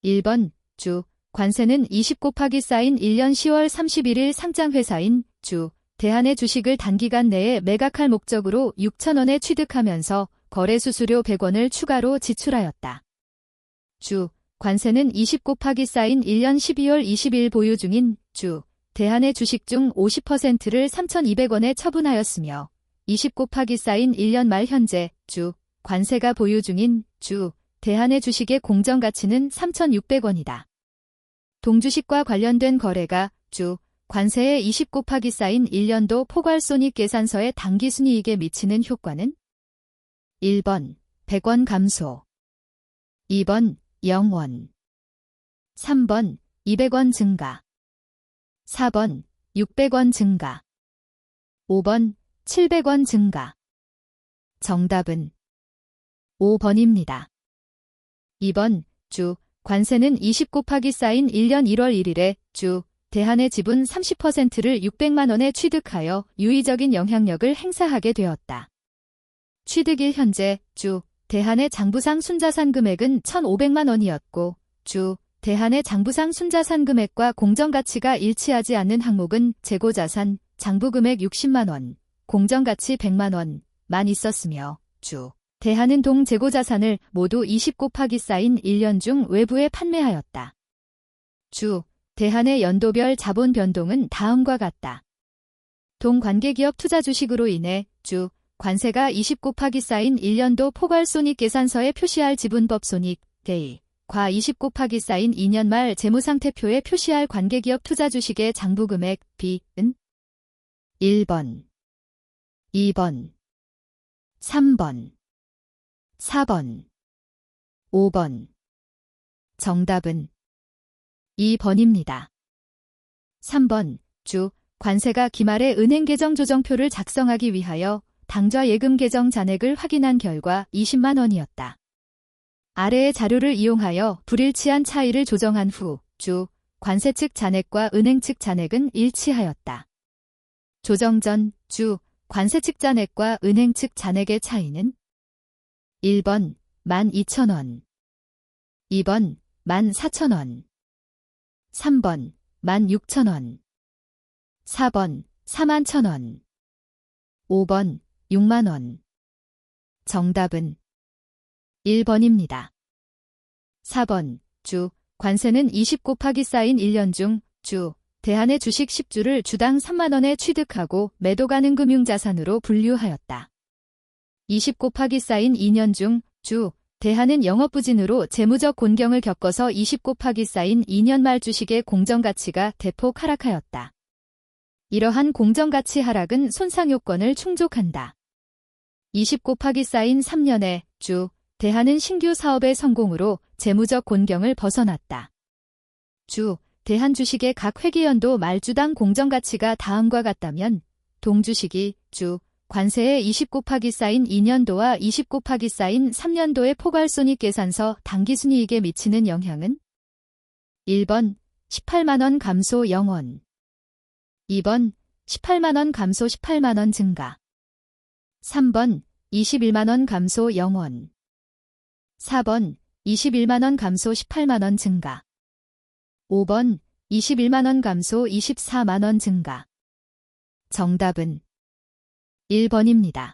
1번 주 관세는 20 곱하기 쌓인 1년 10월 31일 상장회사인 주 대한의 주식을 단기간 내에 매각할 목적으로 6,000원에 취득하면서 거래수수료 100원을 추가로 지출하였다. 주 관세는 20 곱하기 쌓인 1년 12월 20일 보유 중인 주 대한의 주식 중 50%를 3,200원에 처분하였으며 20 곱하기 쌓인 1년 말 현재 주 관세가 보유 중인 주 대한의 주식의 공정가치는 3,600원이다. 동주식과 관련된 거래가 주 관세의 20 곱하기 쌓인 1년도 포괄손익계산서의 당기순이익에 미치는 효과는 1번 100원 감소, 2번 0원, 3번 200원 증가, 4번 600원 증가, 5번 700원 증가. 정답은 5번입니다. 2번 주 관세는 20 곱하기 쌓인 1년 1월 1일에 주 대한의 지분 30%를 600만 원에 취득하여 유의적인 영향력을 행사하게 되었다. 취득일 현재 주 대한의 장부상 순자산 금액은 1,500만 원이었고 주 대한의 장부상 순자산 금액과 공정가치가 일치하지 않는 항목은 재고자산, 장부금액 60만 원, 공정가치 100만 원만 있었으며 주 대한은 동재고자산을 모두 20 곱하기 쌓인 1년 중 외부에 판매하였다. 주 대한의 연도별 자본 변동은 다음과 같다. 동관계기업 투자 주식으로 인해 주 관세가 20 곱하기 쌓인 1년도 포괄손익계산서에 표시할 지분법 손익 과 20 곱하기 쌓인 2년 말 재무상태표에 표시할 관계기업 투자 주식의 장부금액 B은 1번, 2번, 3번, 4번, 5번. 정답은 2번입니다. 3번 주 관세가 기말에 은행계정조정표를 작성하기 위하여 당좌 예금 계정 잔액을 확인한 결과 20만 원이었다. 아래의 자료를 이용하여 불일치한 차이를 조정한 후 주 관세 측 잔액과 은행 측 잔액은 일치하였다. 조정 전 주 관세 측 잔액과 은행 측 잔액의 차이는 1번 12,000원, 2번 14,000원, 3번 16,000원, 4번 41,000원, 5번 6만원. 정답은 1번입니다. 4번 주 관세는 20 곱하기 쌓인 1년 중 주 대한의 주식 10주를 주당 3만 원에 취득하고 매도 가능 금융자산으로 분류하였다. 20 곱하기 쌓인 2년 중 주 대한은 영업부진으로 재무적 곤경을 겪어서 20 곱하기 쌓인 2년 말 주식의 공정가치가 대폭 하락하였다. 이러한 공정가치 하락은 손상요건을 충족한다. 20 곱하기 쌓인 3년에 주 대한은 신규 사업의 성공으로 재무적 곤경을 벗어났다. 주 대한 주식의 각 회계연도 말주당 공정가치가 다음과 같다면 동주식이 주 관세의 20 곱하기 쌓인 2년도와 20 곱하기 쌓인 3년도의 포괄손익계산서 당기순이익에 미치는 영향은 1번 18만 원 감소 0원, 2번 18만 원 감소 18만 원 증가, 3번 21만 원 감소 0원, 4번 21만 원 감소 18만 원 증가, 5번 21만 원 감소 24만 원 증가. 정답은 1번입니다.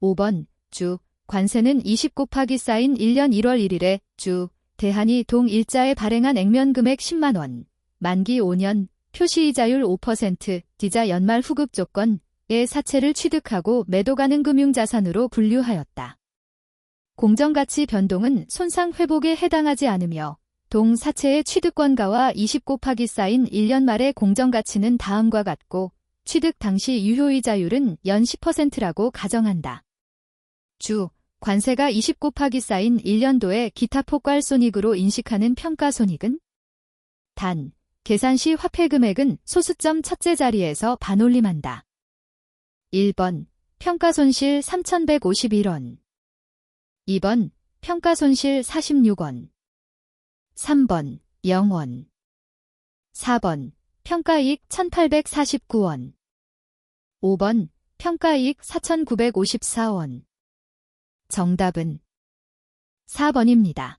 5번 주 관세는 20 곱하기 쌓인 1년 1월 1일에 주 대한이 동일자에 발행한 액면 금액 10만 원, 만기 5년, 표시이자율 5%, 기자 연말 후급 조건의 사채를 취득하고 매도 가능 금융자산으로 분류하였다. 공정가치 변동은 손상 회복에 해당하지 않으며 동사채의 취득권가와 20 곱하기 쌓인 1년 말의 공정가치는 다음과 같고 취득 당시 유효이자율은 연 10%라고 가정한다. 주 관세가 20 곱하기 쌓인 1년도의 기타 포괄손익으로 인식하는 평가손익은 단, 계산 시 화폐금액은 소수점 첫째 자리에서 반올림한다. 1번 평가손실 3,151원, 2번 평가손실 46원, 3번 0원, 4번 평가이익 1,849원, 5번 평가이익 4,954원. 정답은 4번입니다.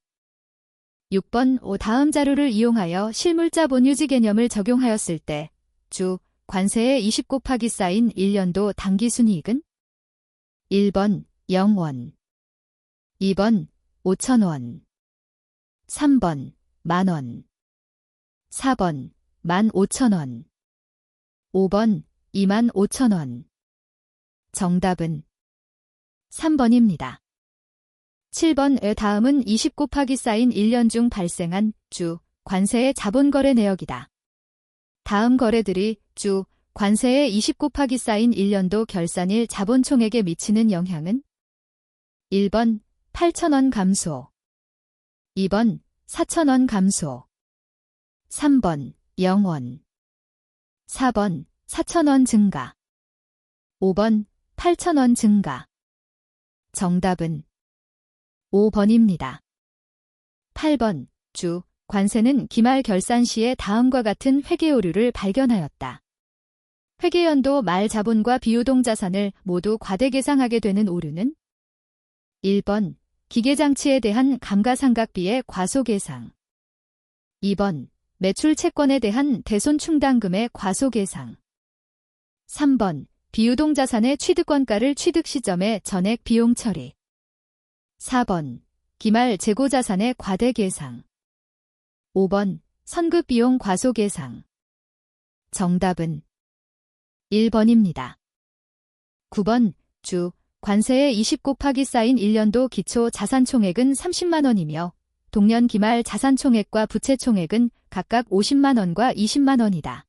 6번 다음 자료를 이용하여 실물자 본유지 개념을 적용하였을 때 주 관세의 20 곱하기 쌓인 1년도 당기순이익은 1번 0원, 2번 5,000원, 3번 만원, 4번 15,000원, 5번 25,000원. 정답은 3번입니다. 7번의 다음은 20 곱하기 쌓인 1년 중 발생한 주 관세의 자본거래 내역이다. 다음 거래들이 주 관세의 20 곱하기 쌓인 1년도 결산일 자본총액에 미치는 영향은 1번 8,000원 감소, 2번 4,000원 감소, 3번 0원, 4번 4,000원 증가, 5번 8,000원 증가. 정답은 5번입니다. 8번 주 관세는 기말 결산 시에 다음과 같은 회계 오류를 발견하였다. 회계연도 말 자본과 비유동 자산을 모두 과대계상하게 되는 오류는 1번 기계장치에 대한 감가상각비의 과소계상, 2번 매출 채권에 대한 대손충당금의 과소계상, 3번 비유동 자산의 취득원가를 취득 시점의 전액 비용 처리, 4번 기말 재고자산의 과대계상, 5번 선급비용 과소계상. 정답은 1번입니다. 9번 주 관세의 20 곱하기 쌓인 1년도 기초 자산총액은 30만원이며 동년 기말 자산총액과 부채총액은 각각 50만원과 20만원이다.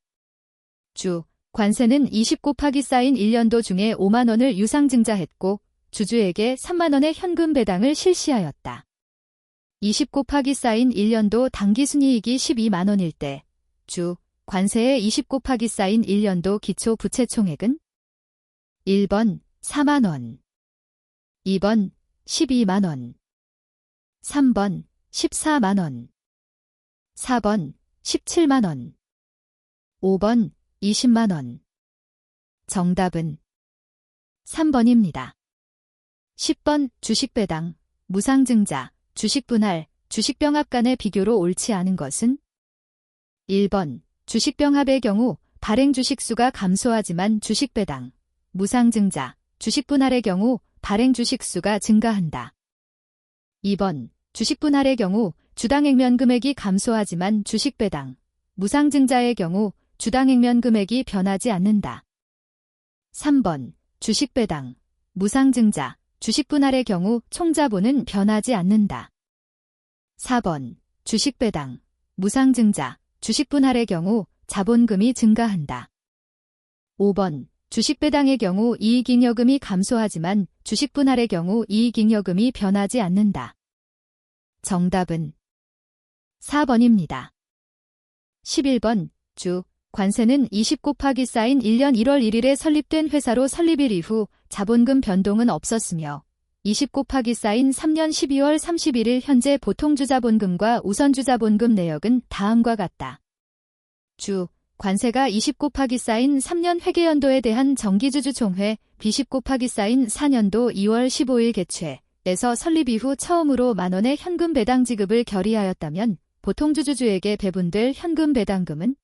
주 관세는 20 곱하기 쌓인 1년도 중에 5만원을 유상증자했고 주주에게 3만원의 현금 배당을 실시하였다. 20 곱하기 쌓인 1년도 당기순이익이 12만원일 때 주 관세의 20 곱하기 쌓인 1년도 기초 부채총액은 1번 4만원, 2번 12만원, 3번 14만원, 4번 17만원, 5번 20만원. 정답은 3번입니다. 10번 주식배당, 무상증자, 주식분할, 주식병합 간의 비교로 옳지 않은 것은 1번 주식병합의 경우 발행 주식수가 감소하지만 주식배당, 무상증자, 주식분할의 경우 발행 주식수가 증가한다. 2번 주식분할의 경우 주당 액면 금액이 감소하지만 주식배당, 무상증자의 경우 주당 액면 금액이 변하지 않는다. 3번 주식배당, 무상증자, 주식분할의 경우 총자본은 변하지 않는다. 4번 주식배당, 무상증자, 주식분할의 경우 자본금이 증가한다. 5번 주식배당의 경우 이익잉여금이 감소하지만 주식분할의 경우 이익잉여금이 변하지 않는다. 정답은 4번입니다. 11번 주 관세는 20 곱하기 쌓인 1년 1월 1일에 설립된 회사로 설립일 이후 자본금 변동은 없었으며 20 곱하기 쌓인 3년 12월 31일 현재 보통주자본금과 우선주자본금 내역은 다음과 같다. 주 관세가 20 곱하기 쌓인 3년 회계연도에 대한 정기주주총회 B10 곱하기 쌓인 4년도 2월 15일 개최에서 설립 이후 처음으로 만원의 현금 배당 지급을 결의하였다면 보통주주에게 배분될 현금 배당금은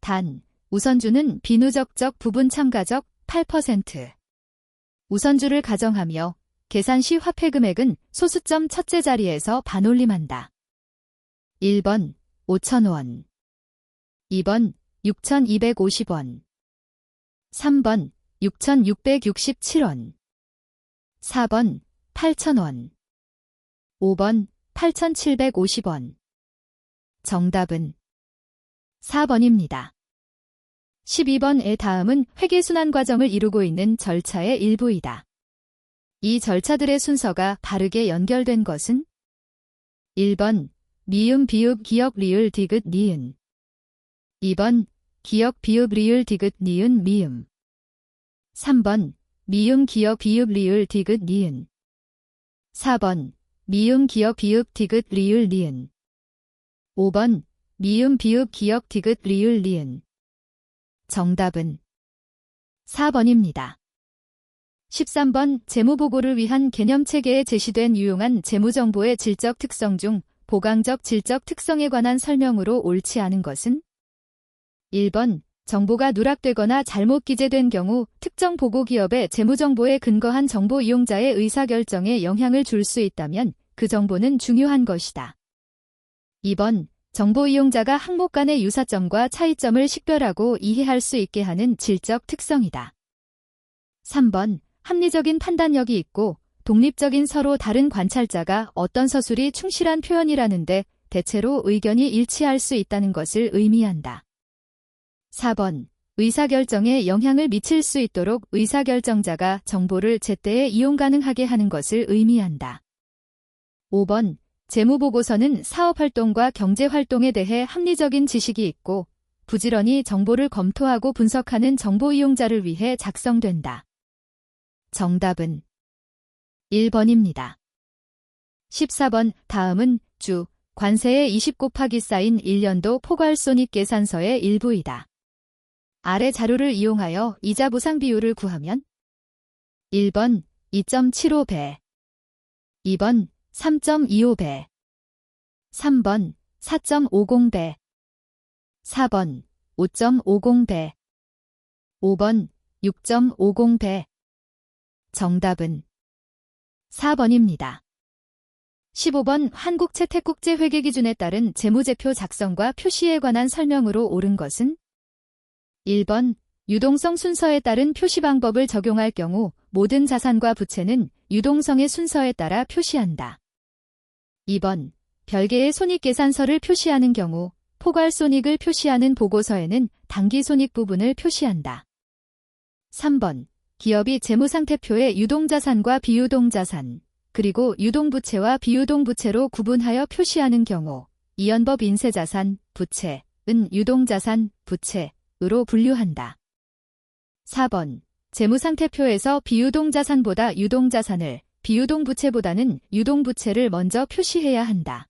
단, 우선주는 비누적적 부분 참가적 8%. 우선주를 가정하며 계산 시 화폐 금액은 소수점 첫째 자리에서 반올림한다. 1번 5,000원, 2번 6,250원, 3번 6,667원, 4번 8,000원, 5번 8,750원. 정답은 4번입니다. 12번의 다음은 회계순환 과정을 이루고 있는 절차의 일부이다. 이 절차들의 순서가 바르게 연결된 것은 1번 미음 비읍 기역 리을 디귿 니은, 2번 기역 비읍 리을 디귿 니은 미음, 3번 미음 기역 비읍 리을 디귿 니은, 4번 미음 기역 비읍 디귿 리을 니은, 5번 미음 비읍 기역 디귿 리을 니은. 정답은 4번입니다. 13번 재무보고를 위한 개념체계에 제시된 유용한 재무정보의 질적 특성 중 보강적 질적 특성에 관한 설명으로 옳지 않은 것은 1번 정보가 누락되거나 잘못 기재된 경우 특정 보고기업의 재무정보에 근거한 정보 이용자의 의사결정에 영향을 줄 수 있다면 그 정보는 중요한 것이다. 2번 정보 이용자가 항목 간의 유사점과 차이점을 식별하고 이해할 수 있게 하는 질적 특성이다. 3번 합리적인 판단력이 있고 독립적인 서로 다른 관찰자가 어떤 서술이 충실한 표현이라는데 대체로 의견이 일치할 수 있다는 것을 의미한다. 4번 의사결정에 영향을 미칠 수 있도록 의사결정자가 정보를 제때에 이용 가능하게 하는 것을 의미한다. 5번 재무보고서는 사업활동과 경제활동에 대해 합리적인 지식이 있고 부지런히 정보를 검토하고 분석하는 정보 이용자를 위해 작성된다. 정답은 1번입니다. 14번 다음은 주, 관세의 20 곱하기 쌓인 1년도 포괄손익계산서의 일부이다. 아래 자료를 이용하여 이자 보상 비율을 구하면 1번 2.75배, 2번 3.25배, 3번 4.50배, 4번 5.50배, 5번 6.50배. 정답은 4번입니다. 15번 한국채택국제회계기준에 따른 재무제표 작성과 표시에 관한 설명으로 옳은 것은 1번 유동성 순서에 따른 표시 방법을 적용할 경우 모든 자산과 부채는 유동성의 순서에 따라 표시한다. 2번 별개의 손익계산서를 표시하는 경우 포괄손익을 표시하는 보고서에는 당기손익 부분을 표시한다. 3번 기업이 재무상태표에 유동자산과 비유동자산, 그리고 유동부채와 비유동부채로 구분하여 표시하는 경우 이연법 인세자산, 부채, 은 유동자산, 부채,으로 분류한다. 4번 재무상태표에서 비유동자산보다 유동자산을, 비유동부채보다는 유동부채를 먼저 표시해야 한다.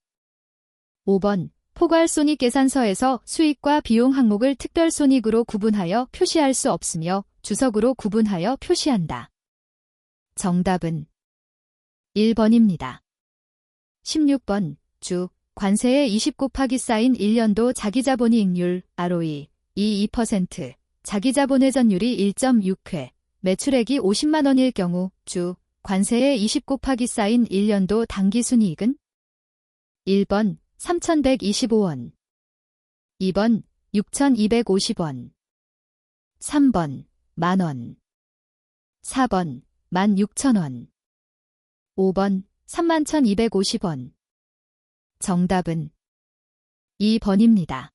5번 포괄손익계산서에서 수익과 비용 항목을 특별손익으로 구분하여 표시할 수 없으며 주석으로 구분하여 표시한다. 정답은 1번입니다. 16번 주, 관세의 20 곱하기 쌓인 1년도 자기자본이익률 ROE 2%, 자기자본회전율이 1.6회, 매출액이 50만 원일 경우 주, 관세의 20 곱하기 쌓인 1년도 당기순이익은 1번 3,125원, 2번 6,250원, 3번 만원, 4번 16,000원, 5번 31,250원. 정답은 2번입니다.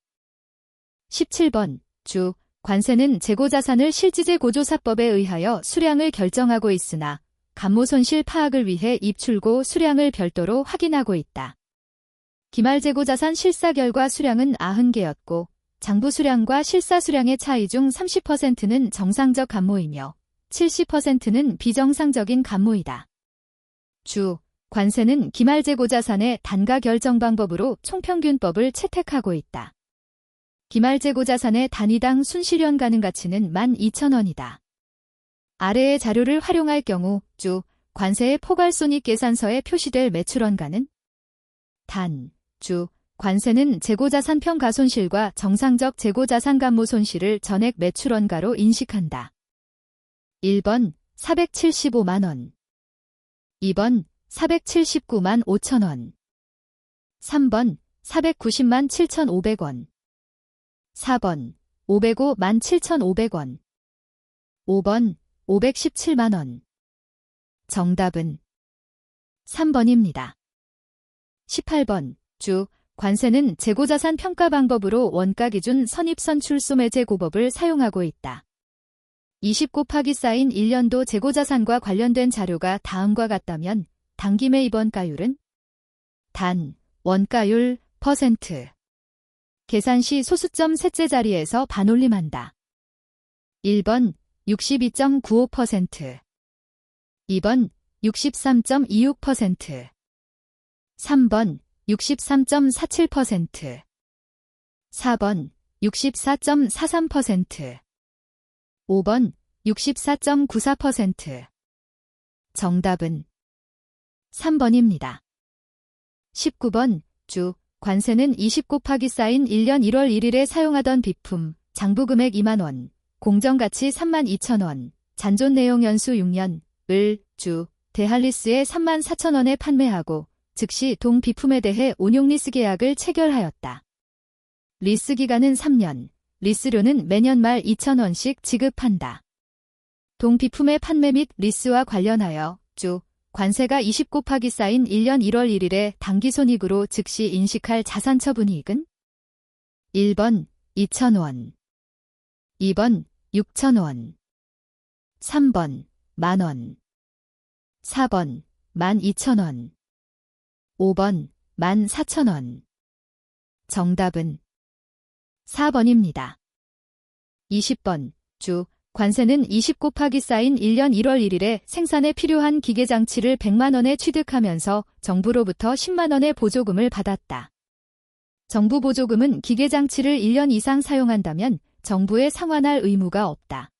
17번 주, 관세는 재고자산을 실지재고조사법에 의하여 수량을 결정하고 있으나 감모손실 파악을 위해 입출고 수량을 별도로 확인하고 있다. 기말재고자산 실사결과 수량은 90개였고 장부수량과 실사수량의 차이 중 30%는 정상적 감모이며 70%는 비정상적인 감모이다. 주, 관세는 기말재고자산의 단가 결정 방법으로 총평균법을 채택하고 있다. 기말재고자산의 단위당 순실현 가능 가치는 12,000원이다. 아래의 자료를 활용할 경우 주, 관세의 포괄손익계산서에 표시될 매출원가는 단, 주, 관세는 재고자산 평가손실과 정상적 재고자산 감모손실을 전액 매출원가로 인식한다. 1번 475만원, 2번 479만 5천원, 3번 490만 7,500원, 4번 505만 7,500원, 5번 517만원. 정답은 3번입니다. 18번 주, 관세는 재고자산 평가 방법으로 원가기준 선입선출소매제고법을 사용하고 있다. 20 곱하기 쌓인 1년도 재고자산과 관련된 자료가 다음과 같다면 당김의 입원가율은 단, 원가율, %. 계산 시 소수점 셋째 자리에서 반올림한다. 1번 62.95%, 2번 63.26%, 3번 63.47%, 4번 64.43%, 5번 64.94%. 정답은 3번입니다. 19번 주, 관세는 20 곱하기 쌓인 1년 1월 1일에 사용하던 비품, 장부금액 2만원, 공정가치 32,000원, 잔존 내용 연수 6년, 을, 주, 대한리스에 34,000원에 판매하고 즉시 동 비품에 대해 온용리스 계약을 체결하였다. 리스 기간은 3년, 리스료는 매년 말 2,000원씩 지급한다. 동 비품의 판매 및 리스와 관련하여 주, 관세가 20 곱하기 쌓인 1년 1월 1일에 당기손익으로 즉시 인식할 자산처분이익은 1번 2,000원, 2번 6,000원, 3번 만원, 4번 12,000원, 5번 14,000원. 정답은 4번입니다. 20번 주, 관세는 20 곱하기 쌓인 1년 1월 1일에 생산에 필요한 기계장치를 100만원에 취득하면서 정부로부터 10만원의 보조금을 받았다. 정부 보조금은 기계장치를 1년 이상 사용한다면 정부에 상환할 의무가 없다.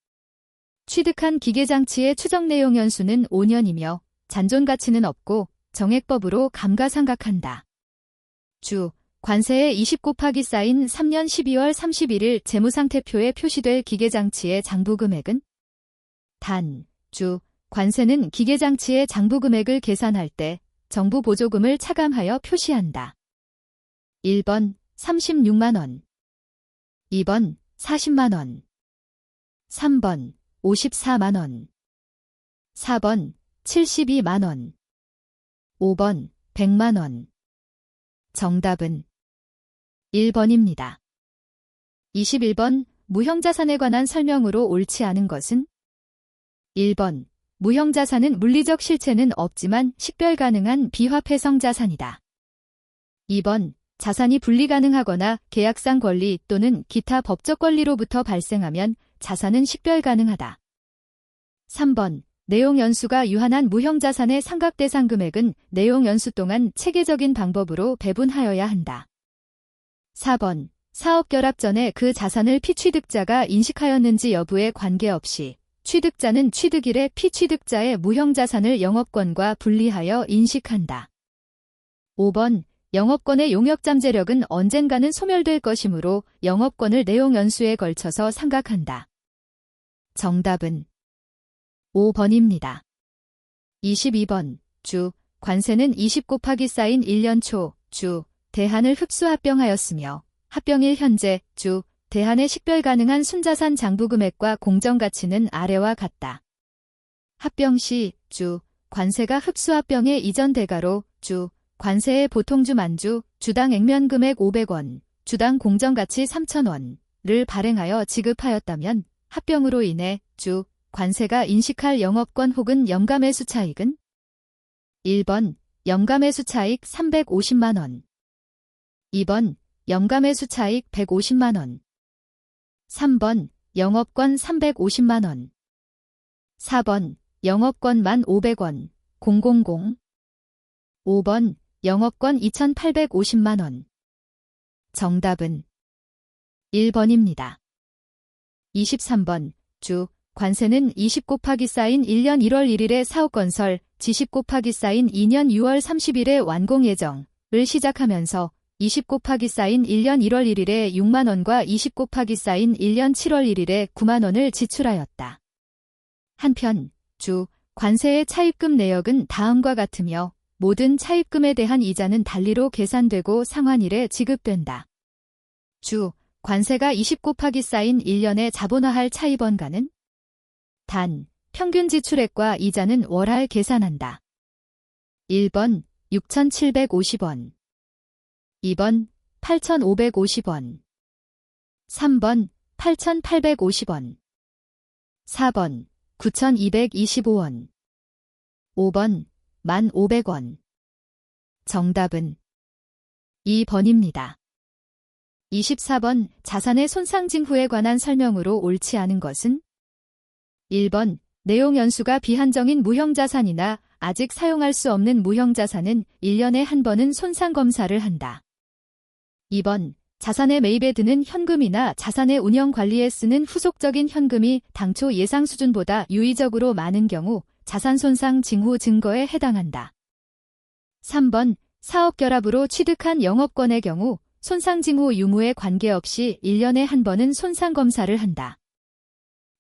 취득한 기계장치의 추정 내용 연수는 5년이며 잔존 가치는 없고 정액법으로 감가상각한다. 주, 관세의 20 곱하기 쌓인 3년 12월 31일 재무상태표에 표시될 기계장치의 장부금액은 단, 주, 관세는 기계장치의 장부금액을 계산할 때 정부 보조금을 차감하여 표시한다. 1번 36만원, 2번 40만원, 3번 54만원, 4번 72만원, 5번 100만원. 정답은 1번입니다. 21번 무형자산에 관한 설명으로 옳지 않은 것은 1번 무형자산은 물리적 실체는 없지만 식별 가능한 비화폐성 자산이다. 2번 자산이 분리 가능하거나 계약상 권리 또는 기타 법적 권리로부터 발생하면 자산은 식별 가능하다. 3번 내용 연수가 유한한 무형자산의 상각대상 금액은 내용 연수 동안 체계적인 방법으로 배분하여야 한다. 4번 사업결합 전에 그 자산을 피취득자가 인식하였는지 여부에 관계없이 취득자는 취득일에 피취득자의 무형자산을 영업권과 분리하여 인식한다. 5번 영업권의 용역잠재력은 언젠가는 소멸될 것이므로 영업권을 내용 연수에 걸쳐서 상각한다. 정답은 5번입니다. 22번 주, 관세는 20 곱하기 쌓인 1년 초, 주, 대한을 흡수 합병하였으며 합병일 현재, 주, 대한의 식별 가능한 순자산 장부금액과 공정가치는 아래와 같다. 합병 시, 주, 관세가 흡수 합병의 이전 대가로, 주, 관세의 보통주 만주, 주당 액면금액 500원, 주당 공정가치 3,000원을 발행하여 지급하였다면 합병으로 인해, 주, 관세가 인식할 영업권 혹은 영가매수 차익은 1번 영가매수 차익 350만원, 2번 영가매수 차익 150만원, 3번 영업권 350만원, 4번 영업권 1,500원, 000, 5번 영업권 2,850만원. 정답은 1번입니다. 23번 주, 관세는 20 곱하기 쌓인 1년 1월 1일에 사업건설, 20 곱하기 쌓인 2년 6월 30일에 완공 예정을 시작하면서 20 곱하기 쌓인 1년 1월 1일에 6만원과 20 곱하기 쌓인 1년 7월 1일에 9만원을 지출하였다. 한편, 주, 관세의 차입금 내역은 다음과 같으며 모든 차입금에 대한 이자는 단리로 계산되고 상환일에 지급된다. 주, 관세가 20 곱하기 쌓인 1년에 자본화할 차입원가는 단, 평균 지출액과 이자는 월할 계산한다. 1번 6,750원, 2번 8,550원, 3번 8,850원, 4번 9,225원, 5번 1,500원. 정답은 2번입니다. 24번 자산의 손상 징후에 관한 설명으로 옳지 않은 것은 1번 내용 연수가 비한정인 무형자산이나 아직 사용할 수 없는 무형자산은 1년에 한 번은 손상 검사를 한다. 2번 자산의 매입에 드는 현금이나 자산의 운영 관리에 쓰는 후속적인 현금이 당초 예상 수준보다 유의적으로 많은 경우 자산 손상 징후 증거에 해당한다. 3번 사업결합으로 취득한 영업권의 경우 손상징후 유무에 관계없이 1년에 한 번은 손상검사를 한다.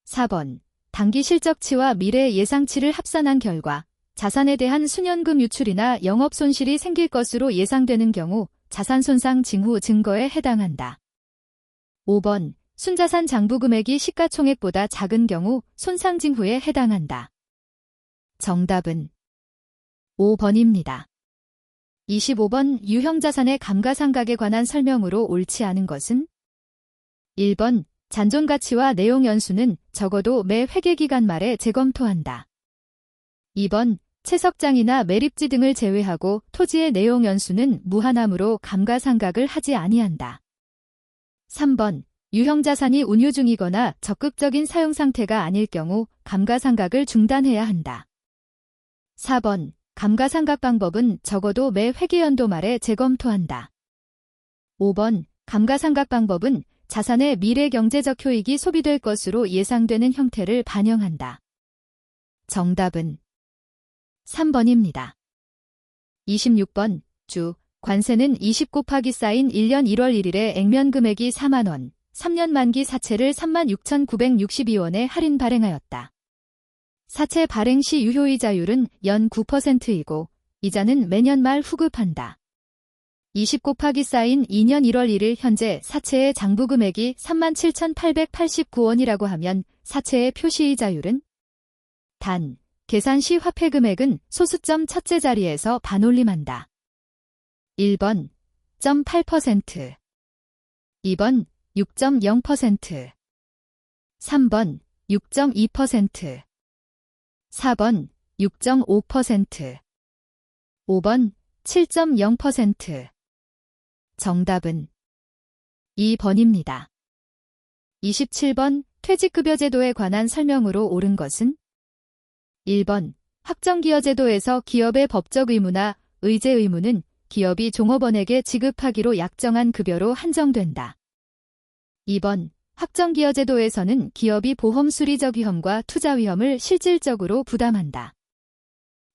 4번. 단기 실적치와 미래 예상치를 합산한 결과 자산에 대한 순연금 유출이나 영업 손실이 생길 것으로 예상되는 경우 자산 손상 징후 증거에 해당한다. 5번. 순자산 장부 금액이 시가총액보다 작은 경우 손상 징후에 해당한다. 정답은 5번입니다. 25번. 유형자산의 감가상각에 관한 설명으로 옳지 않은 것은? 1번. 잔존가치와 내용연수는 적어도 매 회계기간 말에 재검토한다. 2번. 채석장이나 매립지 등을 제외하고 토지의 내용연수는 무한함으로 감가상각을 하지 아니한다. 3번. 유형자산이 운유 중이거나 적극적인 사용 상태가 아닐 경우 감가상각을 중단해야 한다. 4번. 감가상각 방법은 적어도 매 회계연도 말에 재검토한다. 5번. 감가상각 방법은 자산의 미래 경제적 효익이 소비될 것으로 예상되는 형태를 반영한다. 정답은 3번입니다. 26번. 주. 관세는 20 곱하기 쌓인 1년 1월 1일에 액면 금액이 4만원, 3년 만기 사채를 36,962원에 할인 발행하였다. 사채 발행 시 유효이자율은 연 9%이고 이자는 매년 말 후급한다. 20 곱하기 쌓인 2년 1월 1일 현재 사채의 장부 금액이 37,889원이라고 하면 사채의 표시이자율은? 단, 계산 시 화폐 금액은 소수점 첫째 자리에서 반올림한다. 1번 0.8%, 2번 6.0%, 3번 6.2%, 4번 6.5%, 5번 7.0%. 정답은 2번입니다. 27번. 퇴직급여제도에 관한 설명으로 옳은 것은? 1번. 확정기여제도에서 기업의 법적 의무나 의제 의무는 기업이 종업원에게 지급하기로 약정한 급여로 한정된다. 2번. 확정기여제도에서는 기업이 보험 수리적 위험과 투자 위험을 실질적으로 부담한다.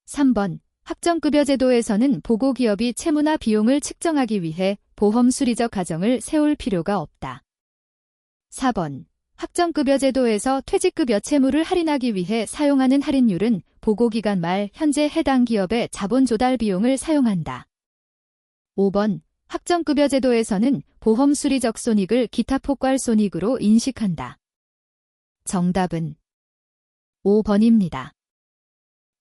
3번. 확정급여제도에서는 보고기업이 채무나 비용을 측정하기 위해 보험 수리적 가정을 세울 필요가 없다. 4번. 확정급여제도에서 퇴직급여 채무를 할인하기 위해 사용하는 할인율은 보고기간 말 현재 해당 기업의 자본 조달 비용을 사용한다. 5번. 확정급여제도에서는 보험 수리적 손익을 기타 폭발 손익으로 인식한다. 정답은 5번입니다.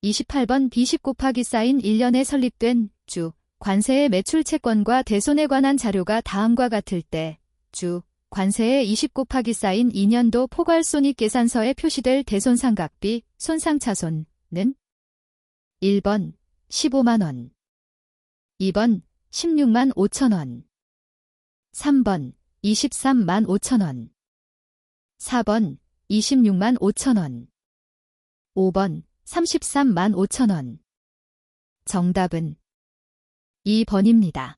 28번. B10 곱하기 쌓인 1년에 설립된 주. 관세의 매출 채권과 대손에 관한 자료가 다음과 같을 때 주. 관세의 20 곱하기 쌓인 2년도 포괄손익계산서에 표시될 대손상각비, 손상차손은? 1번 15만원, 2번 16만 5천원, 3번 23만 5천원, 4번 26만 5천원, 5번 33만 5천원. 정답은 2번입니다.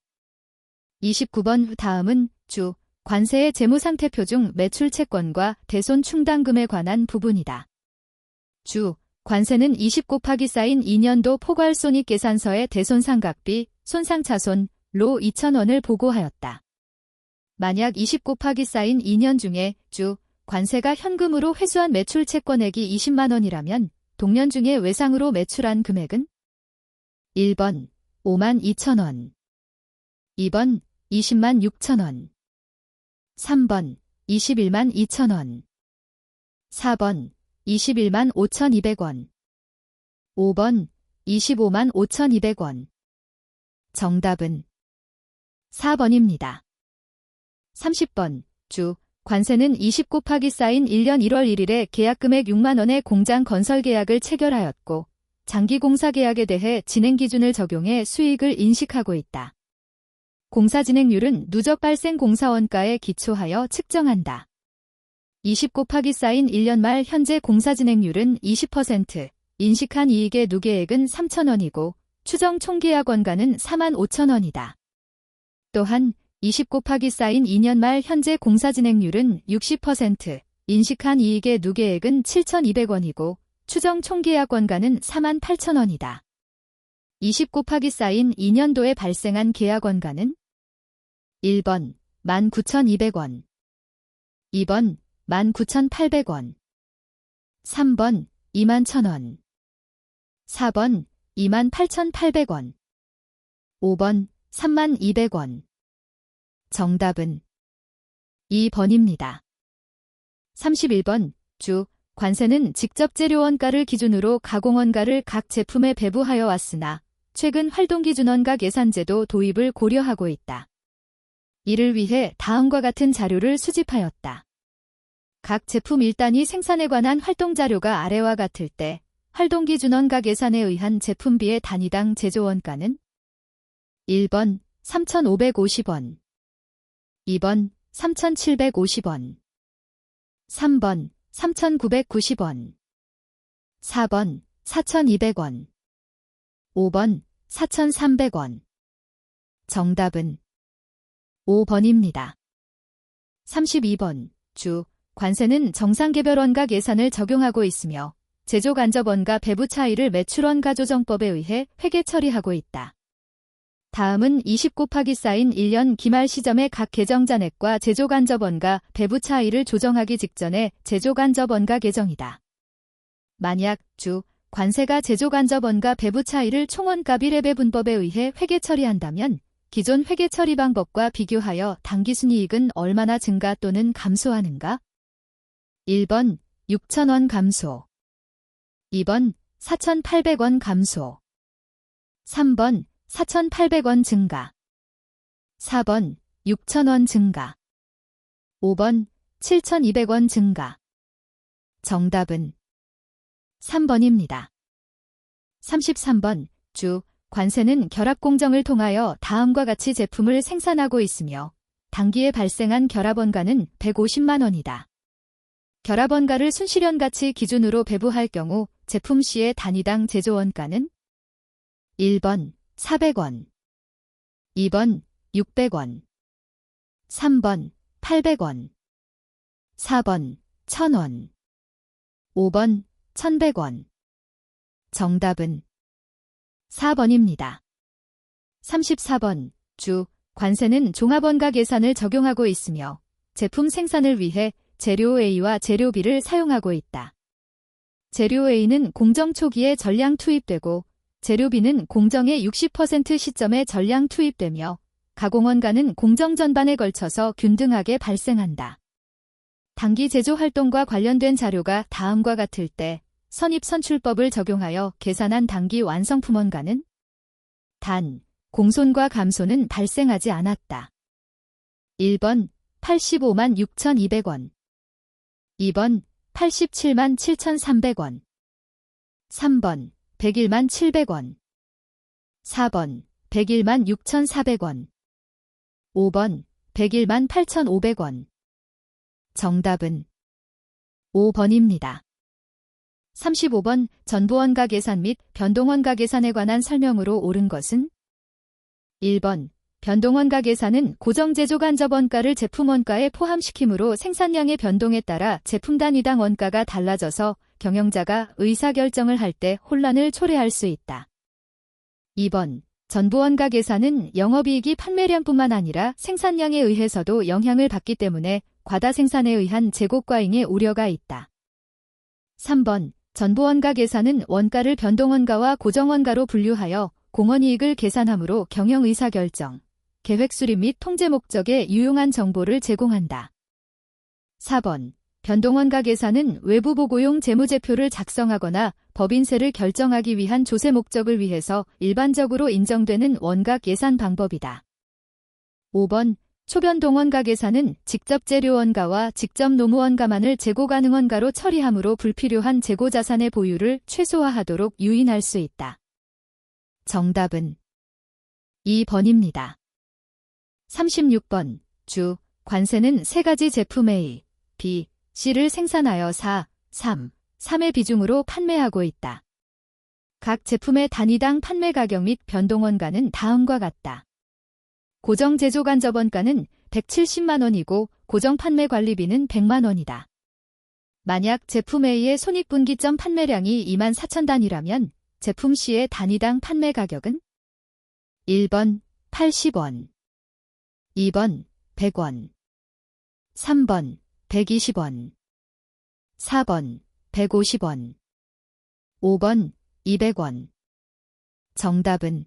29번. 다음은 주. 관세의 재무상태표 중 매출채권과 대손 충당금에 관한 부분이다. 주. 관세는 20 곱하기 쌓인 2년도 포괄손익계산서의 대손상각비, 손상차손로 2,000원을 보고하였다. 만약 20 곱하기 쌓인 2년 중에 주. 관세가 현금으로 회수한 매출채권액이 20만원이라면 동년 중에 외상으로 매출한 금액은? 1번 5만 2천원, 2번 20만 6천원, 3번 21만 2천원, 4번 21만 5,200원, 5번 25만 5,200원. 정답은 4번입니다. 30번. 주. 관세는 20 곱하기 쌓인 1년 1월 1일에 계약금액 6만원의 공장 건설 계약을 체결하였고 장기공사 계약에 대해 진행기준을 적용해 수익을 인식하고 있다. 공사 진행률은 누적 발생 공사원가에 기초하여 측정한다. 20 곱하기 쌓인 1년 말 현재 공사 진행률은 20%, 인식한 이익의 누계액은 3,000원이고 추정 총계약 원가는 4만 5천원이다. 또한 20 곱하기 쌓인 2년 말 현재 공사 진행률은 60%, 인식한 이익의 누계액은 7,200원이고 추정 총계약 원가는 4만 8천원이다. 20 곱하기 쌓인 2년도에 발생한 계약 원가는 1번 19,200원, 2번 19,800원, 3번 21,000원, 4번 28,800원, 5번 32,200원. 정답은 2번입니다. 31번 주 관세는 직접 재료 원가를 기준으로 가공 원가를 각 제품에 배부하여 왔으나 최근 활동기준원가 계산제도 도입을 고려하고 있다. 이를 위해 다음과 같은 자료를 수집하였다. 각 제품 1단위 생산에 관한 활동자료가 아래와 같을 때 활동기준원가 계산에 의한 제품비의 단위당 제조원가는 1번 3,550원, 2번 3,750원, 3번 3,990원, 4번 4,200원, 5번 4,300원. 정답은 5번입니다. 32번 주 관세는 정상개별원가 계산을 적용하고 있으며 제조간접원가 배부 차이를 매출원가 조정법에 의해 회계 처리하고 있다. 다음은 20 곱하기 쌓인 1년 기말 시점의 각 계정잔액과 제조간접원가 배부 차이를 조정하기 직전의 제조간접원가 계정이다. 만약 주 관세가 제조간접원가 배부 차이를 총원가 비례배분법에 의해 회계 처리한다면 기존 회계 처리 방법과 비교하여 당기순이익은 얼마나 증가 또는 감소하는가? 1번 6,000원 감소, 2번 4,800원 감소, 3번 4,800원 증가, 4번 6,000원 증가, 5번 7,200원 증가. 정답은 3번입니다. 33번 주 관세는 결합공정을 통하여 다음과 같이 제품을 생산하고 있으며 당기에 발생한 결합원가는 150만 원이다. 결합원가를 순실현가치 기준으로 배부할 경우 제품 C의 단위당 제조원가는 1번 400원, 2번 600원, 3번 800원, 4번 1,000원, 5번 1,100원. 정답은 4번입니다. 34번 주 관세는 종합원가 계산을 적용하고 있으며 제품 생산을 위해 재료 A와 재료 B를 사용하고 있다. 재료 A는 공정 초기에 전량 투입되고 재료 B는 공정의 60% 시점에 전량 투입되며 가공원가는 공정 전반에 걸쳐서 균등하게 발생한다. 당기 제조 활동과 관련된 자료가 다음과 같을 때 선입선출법을 적용하여 계산한 당기 완성품 원가는 단, 공손과 감소는 발생하지 않았다. 1번 85만 6,200원, 2번 87만 7,300원, 3번 101만 700원, 4번 101만 6,400원, 5번 101만 8,500원. 정답은 5번입니다. 35번 전부원가 계산 및 변동원가 계산에 관한 설명으로 옳은 것은 1번 변동원가 계산은 고정제조간접원가를 제품원가에 포함시키므로 생산량의 변동에 따라 제품 단위당 원가가 달라져서 경영자가 의사결정을 할 때 혼란을 초래할 수 있다. 2번 전부원가 계산은 영업이익이 판매량뿐만 아니라 생산량에 의해서도 영향을 받기 때문에 과다 생산에 의한 재고과잉의 우려가 있다. 3번 전부원가 계산은 원가를 변동원가와 고정원가로 분류하여 공원이익을 계산하므로 경영의사결정, 계획수립 및 통제 목적에 유용한 정보를 제공한다. 4번 변동원가 계산은 외부 보고용 재무제표를 작성하거나 법인세를 결정하기 위한 조세 목적을 위해서 일반적으로 인정되는 원가 계산 방법이다. 5번 초변동원가 계산은 직접 재료원가와 직접 노무원가만을 재고가능원가로 처리하므로 불필요한 재고자산의 보유를 최소화하도록 유인할 수 있다. 정답은 2번입니다. 36번 주 관세는 세 가지 제품 A, B, C를 생산하여 4, 3, 3의 비중으로 판매하고 있다. 각 제품의 단위당 판매 가격 및 변동원가는 다음과 같다. 고정 제조간접원가는 170만 원이고 고정 판매 관리비는 100만 원이다. 만약 제품 A의 손익분기점 판매량이 24,000단위라면 제품 C의 단위당 판매 가격은 1번 80원, 2번 100원, 3번 120원, 4번 150원, 5번 200원. 정답은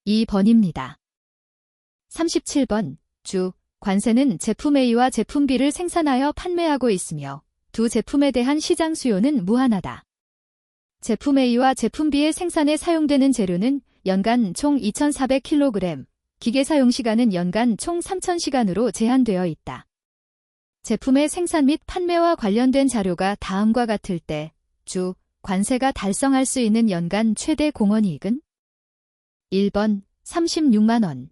2번입니다. 37번. 주 관세는 제품 A와 제품 B를 생산하여 판매하고 있으며 두 제품에 대한 시장 수요는 무한하다. 제품 A와 제품 B의 생산에 사용되는 재료는 연간 총 2,400kg, 기계 사용 시간은 연간 총 3,000시간으로 제한되어 있다. 제품의 생산 및 판매와 관련된 자료가 다음과 같을 때 주 관세가 달성할 수 있는 연간 최대 공원이익은 1번 36만원,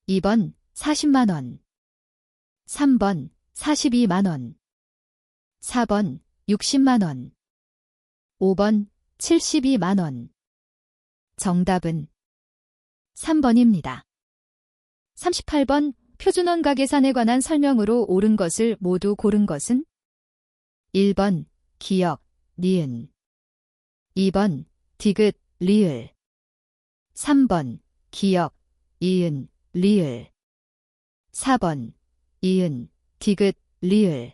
2번 40만원, 3번 42만원, 4번 60만원, 5번 72만원. 정답은 3번입니다. 38번. 표준원가 계산에 관한 설명으로 옳은 것을 모두 고른 것은 1번 기역, 니은, 2번 디귿, 리을, 3번 기역, 이은, 리을, 4번 이은, 디귿, 리을,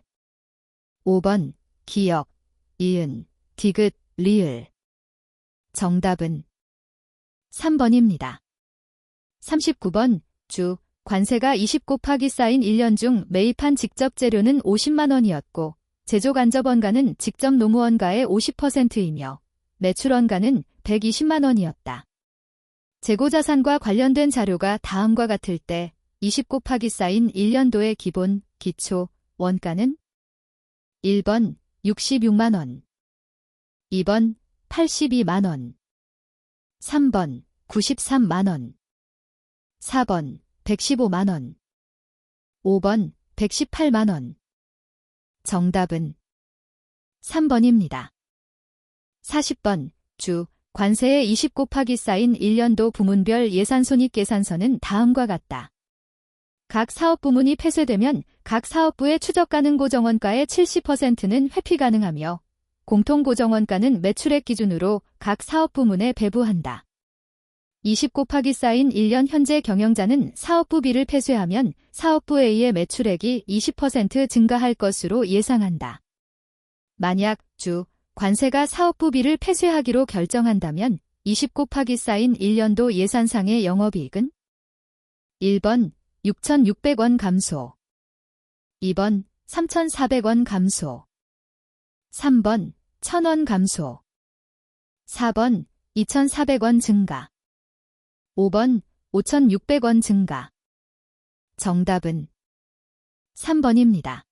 5번 기역, 이은, 디귿, 리을. 정답은 3번입니다. 39번. 주 관세가 20 곱하기 쌓인 1년 중 매입한 직접 재료는 50만 원이었고 제조 간접 원가는 직접 노무 원가의 50%이며 매출 원가는 120만 원이었다. 재고 자산과 관련된 자료가 다음과 같을 때 20 곱하기 쌓인 1년도의 기본, 기초, 원가는 1번 66만 원, 2번 82만 원, 3번 93만 원, 4번 115만 원, 5번 118만 원. 정답은 3번입니다. 40번. 주 관세의 20 곱하기 쌓인 1년도 부문별 예산손익계산서는 다음과 같다. 각 사업부문이 폐쇄되면 각 사업부의 추적 가능 고정원가의 70%는 회피 가능하며 공통 고정원가는 매출액 기준으로 각 사업부문에 배부한다. 20 곱하기 쌓인 1년 현재 경영자는 사업부 B를 폐쇄하면 사업부 A의 매출액이 20% 증가할 것으로 예상한다. 만약 주 관세가 사업부 B를 폐쇄하기로 결정한다면 20 곱하기 쌓인 1년도 예산상의 영업이익은 1번 6,600원 감소, 2번 3,400원 감소, 3번 1,000원 감소, 4번 2,400원 증가, 5번 5,600원 증가. 정답은 3번입니다.